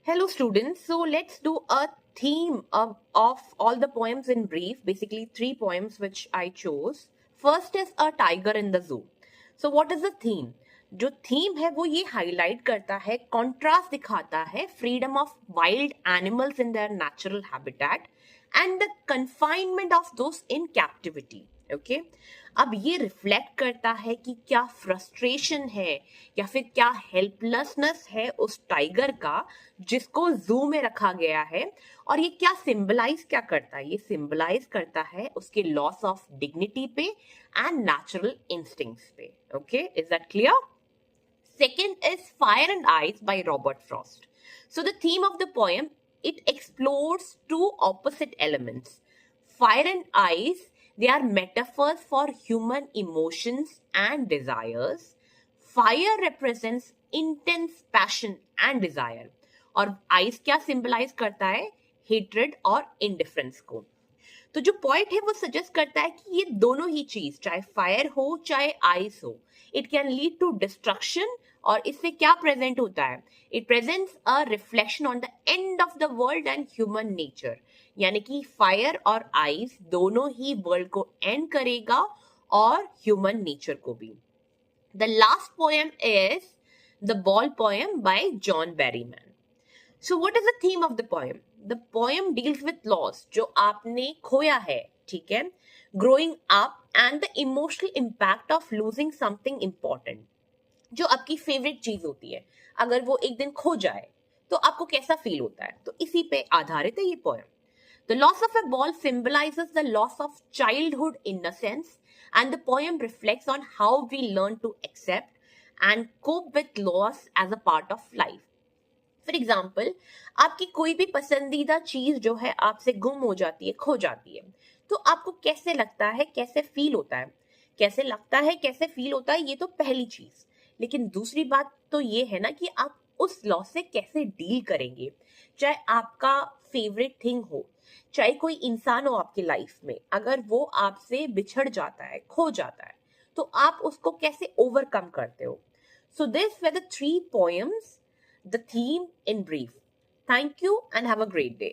Hello students, so let's do a theme of all the poems in brief, basically 3 poems which I chose. First is a tiger in the zoo. So what is the theme? जो theme है वो ये highlight करता है, contrast दिखाता है freedom of wild animals in their natural habitat and the confinement of those in captivity. Okay, अब ये रिफ्लेक्ट करता है कि क्या फ्रस्ट्रेशन है या फिर क्या हेल्पलेसनेस है उस टाइगर का जिसको जू में रखा गया है. और ये क्या सिंबलाइज क्या करता है? ये सिंबलाइज करता है उसके लॉस ऑफ डिग्निटी पे एंड नेचुरल इंस्टिंक्ट्स पे. Okay, is that clear? Second is Fire and Ice by Robert Frost. So the theme of the poem, it explores two opposite elements. Fire and ice, they are metaphors for human emotions and desires. Fire represents intense passion and desire. और ice क्या symbolize करता है? Hatred और indifference को. तो जो point है वो सजेस्ट करता है कि ये दोनों ही चीज, चाहे फायर हो चाहे आइस हो, it can lead to destruction. और इससे क्या प्रेजेंट होता है? It presents a reflection on the end of the world and human nature. यानी कि फायर और आइस दोनों ही वर्ल्ड को एंड करेगा और ह्यूमन नेचर को भी. The last poem is the ball poem by John Berryman. So what is the theme of the poem? The poem deals with loss, जो आपने खोया है, ठीक है, growing up and the emotional impact of losing something important. जो आपकी favourite चीज होती है, अगर वो एक दिन खो जाए तो आपको कैसा फील होता है, तो इसी पे आधारित है ये poem. The loss of a ball symbolizes the loss of childhood innocence, and the poem reflects on how we learn to accept and cope with loss as a part of life. For example, आपकी कोई भी पसंदीदा चीज जो है आपसे गुम हो जाती है, खो जाती है, तो आपको कैसे लगता है, कैसे फील होता है? कैसे लगता है, कैसे फील होता है, ये तो पहली चीज. लेकिन दूसरी बात तो ये है ना कि आप उस लॉस से कैसे डील करेंगे. चाहे आपका फेवरेट थिंग हो, चाहे कोई इंसान हो आपकी लाइफ में, अगर वो आपसे बिछड़ जाता है, खो जाता है, तो आप उसको कैसे ओवरकम करते हो. So this were the 3 poems, the theme in brief. Thank you and have a great day.